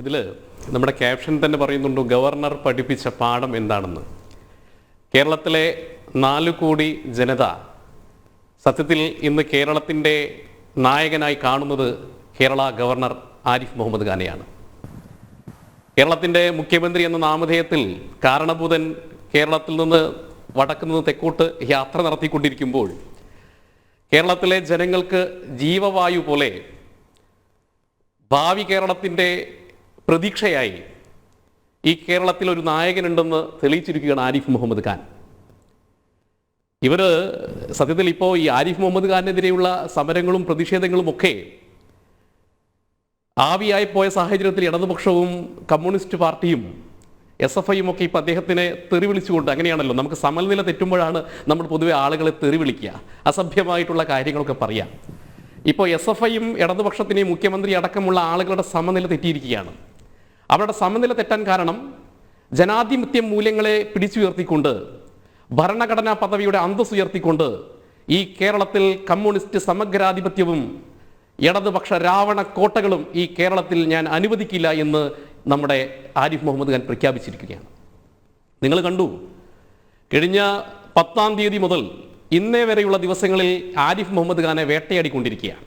ഇതിൽ നമ്മുടെ ക്യാപ്ഷൻ തന്നെ പറയുന്നുണ്ട്, ഗവർണർ പഠിപ്പിച്ച പാഠം എന്താണെന്ന്. കേരളത്തിലെ 4 കോടി ജനത സത്യത്തിൽ ഇന്ന് കേരളത്തിൻ്റെ നായകനായി കാണുന്നത് കേരള ഗവർണർ ആരിഫ് മുഹമ്മദ് ഖാനെയാണ്. കേരളത്തിൻ്റെ മുഖ്യമന്ത്രി എന്ന നാമധേയത്തിൽ കാരണഭൂതൻ കേരളത്തിൽ നിന്ന് വടക്ക് നിന്ന് തെക്കോട്ട് യാത്ര നടത്തിക്കൊണ്ടിരിക്കുമ്പോൾ കേരളത്തിലെ ജനങ്ങൾക്ക് ജീവവായു പോലെ ഭാവി കേരളത്തിൻ്റെ പ്രതീക്ഷയായി ഈ കേരളത്തിൽ ഒരു നായകനുണ്ടെന്ന് തെളിയിച്ചിരിക്കുകയാണ് ആരിഫ് മുഹമ്മദ് ഖാൻ. സത്യത്തിൽ ഇപ്പോൾ ഈ ആരിഫ് മുഹമ്മദ് ഖാനെതിരെയുള്ള സമരങ്ങളും പ്രതിഷേധങ്ങളും ഒക്കെ ആവിയായി പോയ സാഹചര്യത്തിൽ ഇടതുപക്ഷവും കമ്മ്യൂണിസ്റ്റ് പാർട്ടിയും SFIയും ഒക്കെ ഇപ്പോൾ അദ്ദേഹത്തിനെ തെറി വിളിച്ചുകൊണ്ട്, അങ്ങനെയാണല്ലോ നമുക്ക് സമനില തെറ്റുമ്പോഴാണ് നമ്മൾ പൊതുവെ ആളുകളെ തെറി വിളിക്കുക, അസഭ്യമായിട്ടുള്ള കാര്യങ്ങളൊക്കെ പറയാം. ഇപ്പോൾ SFIയും ഇടതുപക്ഷത്തിനെയും മുഖ്യമന്ത്രി അടക്കമുള്ള ആളുകളുടെ സമനില തെറ്റിയിരിക്കുകയാണ്. അവരുടെ സമനില തെറ്റാൻ കാരണം ജനാധിപത്യ മൂല്യങ്ങളെ പിടിച്ചുയർത്തിക്കൊണ്ട്, ഭരണഘടനാ പദവിയുടെ അന്തസ്സ് ഉയർത്തിക്കൊണ്ട് ഈ കേരളത്തിൽ കമ്മ്യൂണിസ്റ്റ് സമഗ്രാധിപത്യവും ഇടതുപക്ഷ രാവണ കോട്ടകളും ഈ കേരളത്തിൽ ഞാൻ അനുവദിക്കില്ല എന്ന് നമ്മുടെ ആരിഫ് മുഹമ്മദ് ഖാൻ പ്രഖ്യാപിച്ചിരിക്കുകയാണ്. നിങ്ങൾ കണ്ടു, കഴിഞ്ഞ 10-ാം തീയതി മുതൽ ഇന്നേ വരെയുള്ള ദിവസങ്ങളിൽ ആരിഫ് മുഹമ്മദ് ഖാനെ വേട്ടയാടിക്കൊണ്ടിരിക്കുകയാണ്.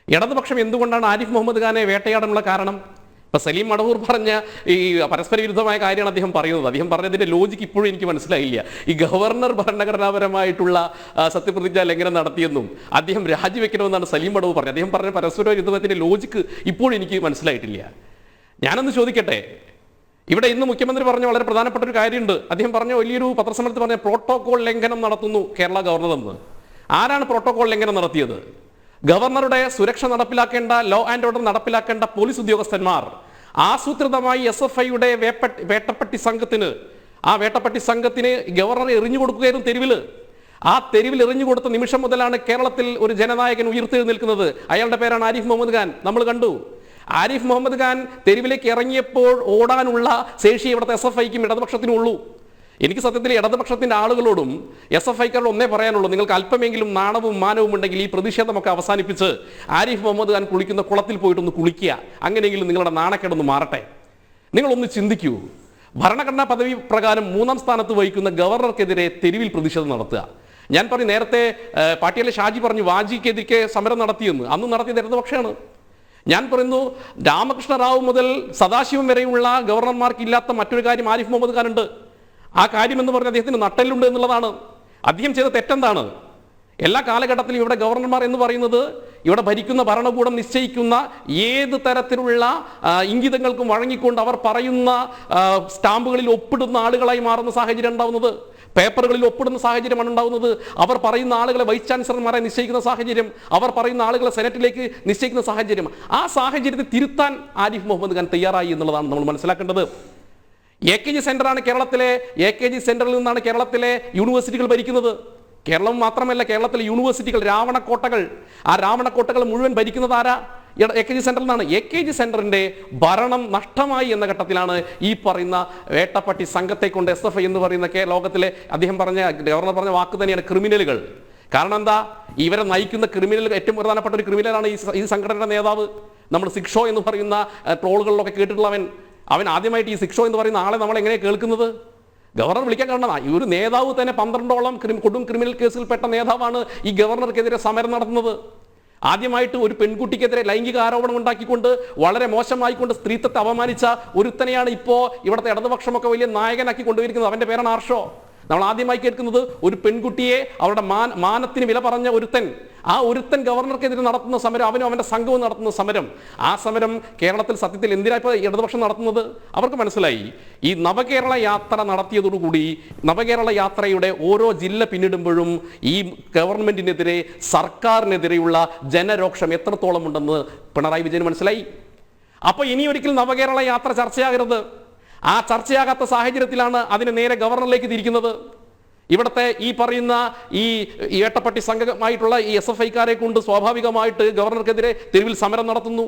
ഇടതുപക്ഷം എന്തുകൊണ്ടാണ് ആരിഫ് മുഹമ്മദ് ഖാനെ വേട്ടയാടാനുള്ള കാരണം? ഇപ്പം സലീം മടവൂർ പറഞ്ഞ ഈ പരസ്പര വിരുദ്ധമായ കാര്യമാണ് അദ്ദേഹം പറയുന്നത്. അദ്ദേഹം പറഞ്ഞതിൻ്റെ ലോജിക്ക് ഇപ്പോഴും എനിക്ക് മനസ്സിലായില്ല. ഈ ഗവർണർ ഭരണഘടനാപരമായിട്ടുള്ള സത്യപ്രതിജ്ഞ ലംഘനം നടത്തിയെന്നും അദ്ദേഹം രാജിവെക്കണമെന്നാണ് സലീം മടവൂർ പറഞ്ഞത്. അദ്ദേഹം പറഞ്ഞ പരസ്പര വിരുദ്ധത്തിൻ്റെ ലോജിക്ക് ഇപ്പോഴും എനിക്ക് മനസ്സിലായിട്ടില്ല. ഞാനൊന്ന് ചോദിക്കട്ടെ, ഇവിടെ ഇന്ന് മുഖ്യമന്ത്രി പറഞ്ഞ വളരെ പ്രധാനപ്പെട്ട ഒരു കാര്യമുണ്ട്. അദ്ദേഹം പറഞ്ഞ വലിയൊരു പത്രസമ്മേളനത്തിൽ പറഞ്ഞ പ്രോട്ടോകോൾ ലംഘനം നടത്തുന്നു കേരള ഗവർണർ എന്ന്. ആരാണ് പ്രോട്ടോകോൾ ലംഘനം നടത്തിയത്? ഗവർണറുടെ സുരക്ഷ നടപ്പിലാക്കേണ്ട, ലോ ആൻഡ് ഓർഡർ നടപ്പിലാക്കേണ്ട പോലീസ് ഉദ്യോഗസ്ഥന്മാർ ആസൂത്രിതമായി SFIയുടെ വേട്ടപ്പട്ടി സംഘത്തിന് ഗവർണറെ എറിഞ്ഞു കൊടുക്കുകയായിരുന്നു തെരുവിൽ. ആ തെരുവിൽ എറിഞ്ഞു കൊടുത്ത നിമിഷം മുതലാണ് കേരളത്തിൽ ഒരു ജനനായകൻ ഉയർത്തെഴുന്നേൽക്കുന്നത്. അയാളുടെ പേരാണ് ആരിഫ് മുഹമ്മദ് ഖാൻ. നമ്മൾ കണ്ടു, ആരിഫ് മുഹമ്മദ് ഖാൻ തെരുവിലേക്ക് ഇറങ്ങിയപ്പോൾ ഓടാനുള്ള ശേഷി ഇവിടുത്തെ SFIക്കും ഇടതുപക്ഷത്തിനും ഉള്ളൂ. എനിക്ക് സത്യത്തിൽ ഇടതുപക്ഷത്തിൻ്റെ ആളുകളോടും SFIക്കാരോട് ഒന്നേ പറയാനുള്ളൂ, നിങ്ങൾക്ക് അല്പമെങ്കിലും നാണവും മാനവും ഉണ്ടെങ്കിൽ ഈ പ്രതിഷേധമൊക്കെ അവസാനിപ്പിച്ച് ആരിഫ് മുഹമ്മദ് ഖാൻ കുളിക്കുന്ന കുളത്തിൽ പോയിട്ടൊന്ന് കുളിക്കുക. അങ്ങനെയെങ്കിലും നിങ്ങളുടെ നാണക്കേടൊന്ന് മാറട്ടെ. നിങ്ങളൊന്ന് ചിന്തിക്കൂ, ഭരണഘടനാ പദവി പ്രകാരം 3-ാം സ്ഥാനത്ത് വഹിക്കുന്ന ഗവർണർക്കെതിരെ തെരുവിൽ പ്രതിഷേധം നടത്തുക. ഞാൻ പറഞ്ഞു, നേരത്തെ പാട്ടിയിലെ ഷാജി പറഞ്ഞു വാജിക്കെതിരെ സമരം നടത്തിയെന്ന്. അന്ന് നടത്തിയത് ഇടതുപക്ഷമാണ്. ഞാൻ പറയുന്നു, രാമകൃഷ്ണ റാവു മുതൽ സദാശിവം വരെയുള്ള ഗവർണർമാർക്ക് ഇല്ലാത്ത മറ്റൊരു കാര്യം ആരിഫ് മുഹമ്മദ് ഖാൻ ഉണ്ട്. ആ കാര്യം എന്ന് പറഞ്ഞാൽ അദ്ദേഹത്തിന് നട്ടെല്ലുണ്ട് എന്നുള്ളതാണ്. അദ്ദേഹം ചെയ്ത തെറ്റെന്താണ്? എല്ലാ കാലഘട്ടത്തിലും ഇവിടെ ഗവർണർമാർ എന്ന് പറയുന്നത് ഇവിടെ ഭരിക്കുന്ന ഭരണകൂടം നിശ്ചയിക്കുന്ന ഏത് തരത്തിലുള്ള ഇംഗിതങ്ങൾക്കും വഴങ്ങിക്കൊണ്ട് അവർ പറയുന്ന സ്റ്റാമ്പുകളിൽ ഒപ്പിടുന്ന ആളുകളായി മാറുന്ന സാഹചര്യം ഉണ്ടാവുന്നത്, പേപ്പറുകളിൽ ഒപ്പിടുന്ന സാഹചര്യമാണ് ഉണ്ടാവുന്നത്. അവർ പറയുന്ന ആളുകളെ വൈസ് ചാൻസലർമാരെ നിശ്ചയിക്കുന്ന സാഹചര്യം, അവർ പറയുന്ന ആളുകളെ സെനറ്റിലേക്ക് നിശ്ചയിക്കുന്ന സാഹചര്യം. ആ സാഹചര്യത്തെ തിരുത്താൻ ആരിഫ് മുഹമ്മദ് ഖാൻ തയ്യാറായി എന്നുള്ളതാണ് നമ്മൾ മനസ്സിലാക്കേണ്ടത്. AKG സെന്ററാണ് കേരളത്തിലെ, AKG സെന്ററിൽ നിന്നാണ് കേരളത്തിലെ യൂണിവേഴ്സിറ്റികൾ ഭരിക്കുന്നത്. കേരളം മാത്രമല്ല, കേരളത്തിലെ യൂണിവേഴ്സിറ്റികൾ രാവണക്കോട്ടകൾ, ആ രാവണക്കോട്ടകൾ മുഴുവൻ ഭരിക്കുന്നത് ആരാ? AKG സെന്ററിൽ നിന്നാണ്. AKG സെന്ററിന്റെ ഭരണം നഷ്ടമായി എന്ന ഘട്ടത്തിലാണ് ഈ പറയുന്ന വേട്ടപ്പട്ടി സംഘത്തെ കൊണ്ട് SFI എന്ന് പറയുന്ന ലോകത്തിലെ ഗവർണർ പറഞ്ഞ വാക്ക് തന്നെയാണ് ക്രിമിനലുകൾ. കാരണം എന്താ? ഇവരെ നയിക്കുന്ന ക്രിമിനൽ, ഏറ്റവും പ്രധാനപ്പെട്ട ഒരു ക്രിമിനലാണ് ഈ സംഘടനയുടെ നേതാവ്. നമ്മൾ സിക്ഷോ എന്ന് പറയുന്ന ട്രോളുകളിലൊക്കെ കേട്ടിട്ടുള്ളവൻ. അവൻ ആദ്യമായിട്ട് ഈ സിക്ഷോ എന്ന് പറയുന്ന ആളെ നമ്മൾ എങ്ങനെയാണ് കേൾക്കുന്നത്? ഗവർണർ വിളിക്കാൻ കാരണം ഈ ഒരു നേതാവ് തന്നെ 12ഓളം കൊടും ക്രിമിനൽ കേസുകൾപ്പെട്ട നേതാവാണ് ഈ ഗവർണർക്കെതിരെ സമരം നടത്തുന്നത്. ആദ്യമായിട്ട് ഒരു പെൺകുട്ടിക്കെതിരെ ലൈംഗിക ആരോപണം ഉണ്ടാക്കിക്കൊണ്ട് വളരെ മോശമായിക്കൊണ്ട് സ്ത്രീത്വത്തെ അപമാനിച്ച ഒരുത്തനെയാണ് ഇപ്പോൾ ഇവിടുത്തെ ഇടതുപക്ഷമൊക്കെ വലിയ നായകനാക്കി കൊണ്ടുവരിക്കുന്നത്. അവൻ്റെ പേരാണ് ആർഷോ. നമ്മൾ ആദ്യമായി കേൾക്കുന്നത് ഒരു പെൺകുട്ടിയെ അവരുടെ മാനത്തിന് വില പറഞ്ഞ ഒരുത്തൻ, ആ ഒരുത്തൻ ഗവർണർക്കെതിരെ നടത്തുന്ന സമരം, അവനും അവൻ്റെ സംഘവും നടത്തുന്ന സമരം. ആ സമരം കേരളത്തിൽ സത്യത്തിൽ എന്തിനാ ഇപ്പോൾ ഇടതുപക്ഷം നടത്തുന്നത്? അവർക്ക് മനസ്സിലായി, ഈ നവകേരള യാത്ര നടത്തിയതോടുകൂടി നവകേരള യാത്രയുടെ ഓരോ ജില്ല പിന്നിടുമ്പോഴും ഈ ഗവൺമെന്റിനെതിരെ, സർക്കാരിനെതിരെയുള്ള ജനരോക്ഷം എത്രത്തോളം ഉണ്ടെന്ന് പിണറായി വിജയന് മനസ്സിലായി. അപ്പോൾ ഇനി ഒരിക്കലും നവകേരള യാത്ര ചർച്ചയാകരുത്. ആ ചർച്ചയാകാത്ത സാഹചര്യത്തിലാണ് അതിനെ നേരെ ഗവർണറിലേക്ക് തിരിക്കുന്നത്. ഇവിടുത്തെ ഈ പറയുന്ന ഈ വേട്ടപ്പട്ടി സംഘമായിട്ടുള്ള ഈ SFIക്കാരെ കൊണ്ട് സ്വാഭാവികമായിട്ട് ഗവർണർക്കെതിരെ തെരുവിൽ സമരം നടത്തുന്നു.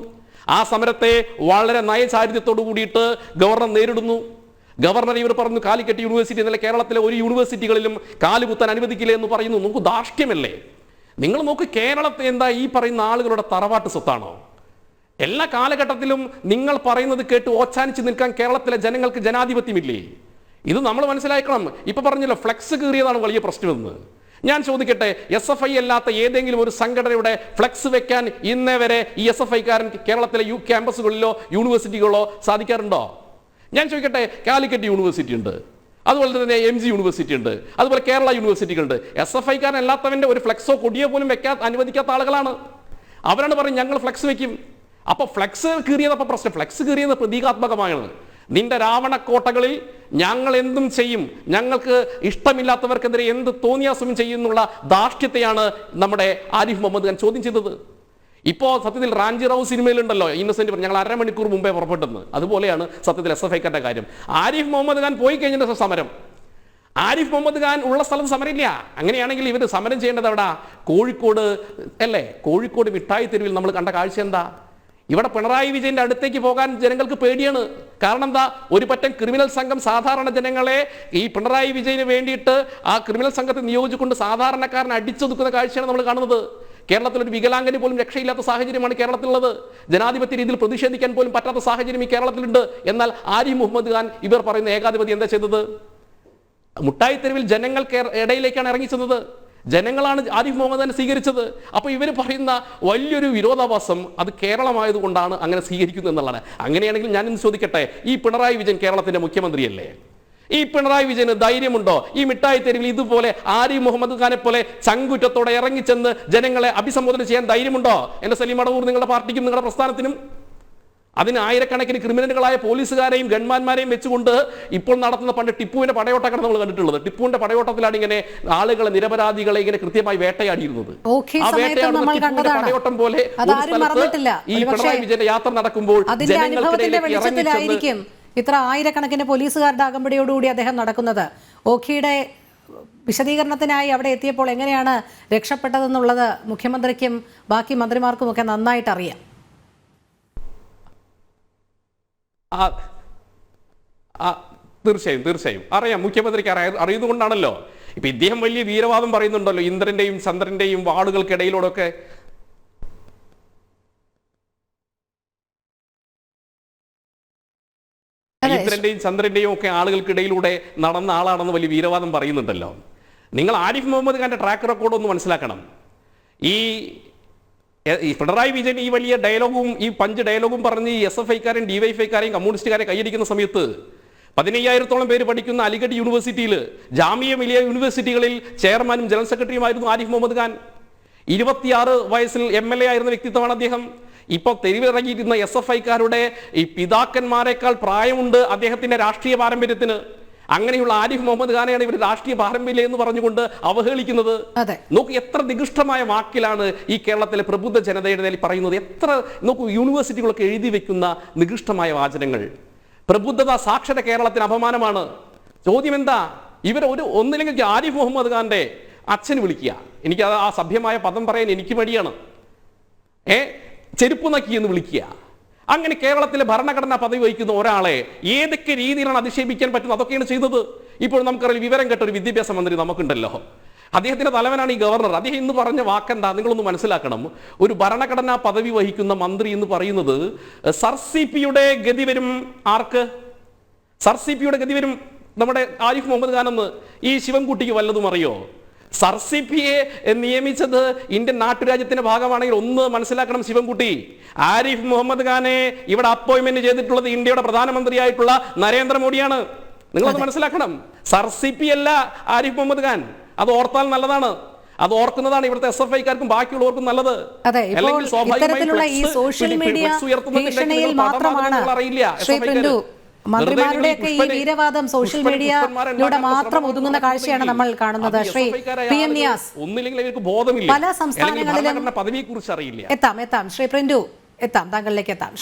ആ സമരത്തെ വളരെ നയചാരിത്യത്തോടു കൂടിയിട്ട് ഗവർണർ നേരിടുന്നു. ഗവർണർ ഇവർ പറഞ്ഞു കാലിക്കറ്റ് യൂണിവേഴ്സിറ്റി എന്നല്ല കേരളത്തിലെ ഒരു യൂണിവേഴ്സിറ്റികളിലും കാലുകുത്താൻ അനുവദിക്കില്ല എന്ന് പറയുന്നു. നമുക്ക് ധാർഷ്ട്യമല്ലേ? നിങ്ങൾ നോക്ക്, കേരളത്തെ എന്താ ഈ പറയുന്ന ആളുകളുടെ തറവാട്ട് സ്വത്താണോ? എല്ലാ കാലഘട്ടത്തിലും നിങ്ങൾ പറയുന്നത് കേട്ട് ഓച്ചാനിച്ച് നിൽക്കാൻ കേരളത്തിലെ ജനങ്ങൾക്ക് ജനാധിപത്യമില്ലേ? ഇത് നമ്മൾ മനസ്സിലാക്കണം. ഇപ്പൊ പറഞ്ഞല്ലോ ഫ്ലെക്സ് കീറിയതാണ് വലിയ പ്രശ്നമെന്ന്. ഞാൻ ചോദിക്കട്ടെ, SFI അല്ലാത്ത ഏതെങ്കിലും ഒരു സംഘടനയുടെ ഫ്ലെക്സ് വെക്കാൻ ഇന്നേ വരെ ഈ SFIക്കാരൻ കേരളത്തിലെ ക്യാമ്പസുകളിലോ യൂണിവേഴ്സിറ്റികളോ സാധിക്കാറുണ്ടോ? ഞാൻ ചോദിക്കട്ടെ, കാലിക്കറ്റ് യൂണിവേഴ്സിറ്റി ഉണ്ട്, അതുപോലെ തന്നെ MG യൂണിവേഴ്സിറ്റി ഉണ്ട്, അതുപോലെ കേരള യൂണിവേഴ്സിറ്റികളുണ്ട്. SFIക്കാരൻ അല്ലാത്തവന്റെ ഒരു ഫ്ലെക്സോ കൊടിയോ പോലും വെക്കാൻ അനുവദിക്കാത്ത ആളുകളാണ്. അവരാണ് പറയും ഞങ്ങൾ ഫ്ലെക്സ് വെക്കും. അപ്പൊ ഫ്ലെക്സ് കീറിയതപ്പോൾ പ്രശ്നം, ഫ്ലെക്സ് കീറിയത് പ്രതീകാത്മകമാണ്. നിന്റെ രാവണക്കോട്ടകളിൽ ഞങ്ങൾ എന്തും ചെയ്യും, ഞങ്ങൾക്ക് ഇഷ്ടമില്ലാത്തവർക്കെതിരെ എന്ത് തോന്നിയാസവും ചെയ്യുന്നുള്ള ധാർഷ്ട്യത്തെയാണ് നമ്മുടെ ആരിഫ് മുഹമ്മദ് ഖാൻ ചോദ്യം ചെയ്തത്. ഇപ്പോൾ സത്യത്തിൽ റാഞ്ചി റാവു സിനിമയിലുണ്ടല്ലോ ഇന്നസെന്റ് ഞങ്ങൾ 1/2 മണിക്കൂർ മുമ്പേ പുറപ്പെട്ടെന്ന്. അതുപോലെയാണ് സത്യത്തിൽ SFIക്കാരുടെ കാര്യം. ആരിഫ് മുഹമ്മദ് ഖാൻ പോയി കഴിഞ്ഞിട്ട് സമരം, ആരിഫ് മുഹമ്മദ് ഖാൻ ഉള്ള സ്ഥലത്ത് സമരമില്ല. അങ്ങനെയാണെങ്കിൽ ഇവർ സമരം ചെയ്യേണ്ടത് എവിടാ? കോഴിക്കോട് അല്ലേ? കോഴിക്കോട് മിഠായി തെരുവിൽ നമ്മൾ കണ്ട കാഴ്ച എന്താ? ഇവിടെ പിണറായി വിജയന്റെ അടുത്തേക്ക് പോകാൻ ജനങ്ങൾക്ക് പേടിയാണ്. കാരണം എന്താ? ഒരു പറ്റം ക്രിമിനൽ സംഘം സാധാരണ ജനങ്ങളെ ഈ പിണറായി വിജയന് വേണ്ടിയിട്ട് ആ ക്രിമിനൽ സംഘത്തെ നിയോഗിച്ചുകൊണ്ട് സാധാരണക്കാരനെ അടിച്ചൊതുക്കുന്ന കാഴ്ചയാണ് നമ്മൾ കാണുന്നത്. കേരളത്തിലൊരു വികലാംഗന് പോലും രക്ഷയില്ലാത്ത സാഹചര്യമാണ് കേരളത്തിലുള്ളത്. ജനാധിപത്യ രീതിയിൽ പ്രതിഷേധിക്കാൻ പോലും പറ്റാത്ത സാഹചര്യം ഈ കേരളത്തിലുണ്ട്. എന്നാൽ ആരിഫ് മുഹമ്മദ് ഖാൻ ഇവർ പറയുന്ന ഏകാധിപതി എന്താ ചെയ്തത്? മുട്ടായി തെരുവിൽ ജനങ്ങൾക്ക് ഇടയിലേക്കാണ് ഇറങ്ങിച്ചെന്നത്. ജനങ്ങളാണ് ആരിഫ് മുഹമ്മദ് ഖാനെ സ്വീകരിച്ചത്. അപ്പോൾ ഇവർ പറയുന്ന വലിയൊരു വിരോധാഭാസം അത് കേരളമായതുകൊണ്ടാണ് അങ്ങനെ സ്വീകരിക്കുന്നത് എന്നുള്ളതാണ്. അങ്ങനെയാണെങ്കിൽ ഞാൻ ഇന്ന് ചോദിക്കട്ടെ, ഈ പിണറായി വിജയൻ കേരളത്തിന്റെ മുഖ്യമന്ത്രിയല്ലേ? ഈ പിണറായി വിജയന് ധൈര്യമുണ്ടോ ഈ മിഠായി തെരുവിൽ ഇതുപോലെ ആരിഫ് മുഹമ്മദ് ഖാനെ പോലെ ചങ്കുറ്റത്തോടെ ഇറങ്ങിച്ചെന്ന് ജനങ്ങളെ അഭിസംബോധന ചെയ്യാൻ ധൈര്യമുണ്ടോ? എന്റെ സലീം അടവൂർ, നിങ്ങളുടെ പാർട്ടിക്കും നിങ്ങളുടെ പ്രസ്ഥാനത്തിനും? അതിന് ആയിരക്കണക്കിന് ക്രിമിനലുകളായ പോലീസുകാരെയും ഗൺമാന്മാരെയും വെച്ചുകൊണ്ട് ഇപ്പോൾ നടത്തുന്ന പണ്ട് ടിപ്പുവിന്റെ പടയോട്ടമാണ് നമ്മൾ കണ്ടിട്ടുള്ളത്. ടിപ്പുവിന്റെ പടയോട്ടത്തിലാണ് ഇങ്ങനെ ആളുകളെ, നിരപരാധികളെ ഇങ്ങനെ കൃത്യമായി വേട്ടയാടിയിരുന്നത്. ആ പടയോട്ടം പോലെ ഈ പിണറായി വിജയന്റെ യാത്ര നടക്കുമ്പോൾ വെളിച്ചത്തിലായിരിക്കും ഇത്ര ആയിരക്കണക്കിന് പോലീസുകാരുടെ അകമ്പടിയോടുകൂടി അദ്ദേഹം നടക്കുന്നത്. ഓഖിയുടെ വിശദീകരണത്തിനായി അവിടെ എത്തിയപ്പോൾ എങ്ങനെയാണ് രക്ഷപ്പെട്ടതെന്നുള്ളത് മുഖ്യമന്ത്രിക്കും ബാക്കി മന്ത്രിമാർക്കും ഒക്കെ നന്നായിട്ട് അറിയാം. തീർച്ചയായും അറിയാം. മുഖ്യമന്ത്രിക്ക് അറിയുന്നതുകൊണ്ടാണല്ലോ ഇപ്പൊ ഇദ്ദേഹം വലിയ വീരവാദം പറയുന്നുണ്ടല്ലോ, ഇന്ദ്രന്റെയും ചന്ദ്രന്റെയും വാളുകൾക്കിടയിലൂടെയൊക്കെ. ഇന്ദ്രന്റെയും ചന്ദ്രന്റെയും ഒക്കെ ആളുകൾക്കിടയിലൂടെ നടന്ന ആളാണെന്ന് വലിയ വീരവാദം പറയുന്നുണ്ടല്ലോ. നിങ്ങൾ ആരിഫ് മുഹമ്മദ് ഖാന്റെ ട്രാക്ക് റെക്കോർഡ് ഒന്ന് മനസ്സിലാക്കണം. ഈ പിണറായി വിജയൻ ഈ വലിയ ഡയലോഗും ഈ പഞ്ച് ഡയലോഗും പറഞ്ഞ് ഈ SFIക്കാരെയും DYFIക്കാരെയും കമ്മ്യൂണിസ്റ്റുകാരെ കൈയടിക്കുന്ന സമയത്ത് 15,000-ഓളം പേര് പഠിക്കുന്ന അലിഗഡ് യൂണിവേഴ്സിറ്റിയിൽ, ജാമിയ മിലിയ യൂണിവേഴ്സിറ്റികളിൽ ചെയർമാനും ജനറൽ സെക്രട്ടറിയുമായിരുന്നു ആരിഫ് മുഹമ്മദ് ഖാൻ. 26 വയസ്സിൽ MLA ആയിരുന്ന വ്യക്തിത്വമാണ് അദ്ദേഹം. ഇപ്പോൾ തെരുവിലിറങ്ങിയിരുന്ന SFIക്കാരുടെ ഈ പിതാക്കന്മാരെക്കാൾ പ്രായമുണ്ട് അദ്ദേഹത്തിന്റെ രാഷ്ട്രീയ പാരമ്പര്യത്തിന്. അങ്ങനെയുള്ള ആരിഫ് മുഹമ്മദ് ഖാനെയാണ് ഇവർ രാഷ്ട്രീയ പാരമ്പര്യം എന്ന് പറഞ്ഞുകൊണ്ട് അവഹേളിക്കുന്നത്. നോക്കൂ, എത്ര നികൃഷ്ടമായ വാക്കിലാണ് ഈ കേരളത്തിലെ പ്രബുദ്ധ ജനതയുടെ നേരെ പറയുന്നത്. നോക്കൂ, യൂണിവേഴ്സിറ്റികളൊക്കെ എഴുതി വെക്കുന്ന നികൃഷ്ടമായ വാചനങ്ങൾ. പ്രബുദ്ധത സാക്ഷര കേരളത്തിന് അപമാനമാണ്. ചോദ്യം എന്താ? ഇവർ ഒന്നില്ലെങ്കിൽ ആരിഫ് മുഹമ്മദ് ഖാന്റെ അച്ഛന് വിളിക്കുക. എനിക്ക് ആ സഭ്യമായ പദം പറയാൻ എനിക്ക് മടിയാണ്. ചെരുപ്പ് നക്കി എന്ന് വിളിക്കുക. അങ്ങനെ കേരളത്തിലെ ഭരണഘടനാ പദവി വഹിക്കുന്ന ഒരാളെ ഏതൊക്കെ രീതിയിലാണ് അധിക്ഷേപിക്കാൻ പറ്റുന്നത് അതൊക്കെയാണ് ചെയ്തത്. ഇപ്പോൾ നമുക്കറിയാം, വിവരം കേട്ട ഒരു വിദ്യാഭ്യാസ മന്ത്രി നമുക്കുണ്ടല്ലോ, അദ്ദേഹത്തിന്റെ തലവനാണ് ഈ ഗവർണർ. അദ്ദേഹം ഇന്ന് പറഞ്ഞ വാക്കെന്താ നിങ്ങളൊന്ന് മനസ്സിലാക്കണം. ഒരു ഭരണഘടനാ പദവി വഹിക്കുന്ന മന്ത്രി എന്ന് പറയുന്നത് സർസിപിയുടെ ഗതി വരും. ആർക്ക്? സർസിപിയുടെ ഗതി വരും നമ്മുടെ ആരിഫ് മുഹമ്മദ് ഖാൻ എന്ന് ഈ ശിവൻകുട്ടിക്ക് വല്ലതും അറിയോ? സർസിപിയെ നിയമിച്ചത് ഇന്ത്യൻ നാട്ടുരാജ്യത്തിന്റെ ഭാഗമാണെങ്കിൽ ഒന്ന് മനസ്സിലാക്കണം ശിവൻകുട്ടി, ആരിഫ് മുഹമ്മദ് ഖാനെ ഇവിടെ അപ്പോയിന്റ്മെന്റ് ചെയ്തിട്ടുള്ളത് ഇന്ത്യയുടെ പ്രധാനമന്ത്രിയായിട്ടുള്ള നരേന്ദ്രമോദിയാണ്. നിങ്ങളത് മനസ്സിലാക്കണം. സർസിപി അല്ല ആരിഫ് മുഹമ്മദ് ഖാൻ. അത് ഓർത്താൽ നല്ലതാണ്. അത് ഓർക്കുന്നതാണ് ഇവിടുത്തെ SFIക്കാർക്കും ബാക്കിയുള്ളവർക്കും നല്ലത്. അല്ലെങ്കിൽ ഇത്തരത്തിലുള്ള ഈ സോഷ്യൽ മീഡിയ ഭീഷണിയിൽ മാത്രമാണ് മന്ത്രിമാരുടെയൊക്കെ ഈ വീരവാദം സോഷ്യൽ മീഡിയയിലൂടെ മാത്രം ഒതുങ്ങുന്ന കാഴ്ചയാണ് നമ്മൾ കാണുന്നത്. ശ്രീ PM നിയാസ്, പല സംസ്ഥാനങ്ങളിലും പദവിയെ കുറിച്ച് അറിയില്ല. എത്താം ശ്രീ പ്രിന്റു, താങ്കളിലേക്ക് എത്താം.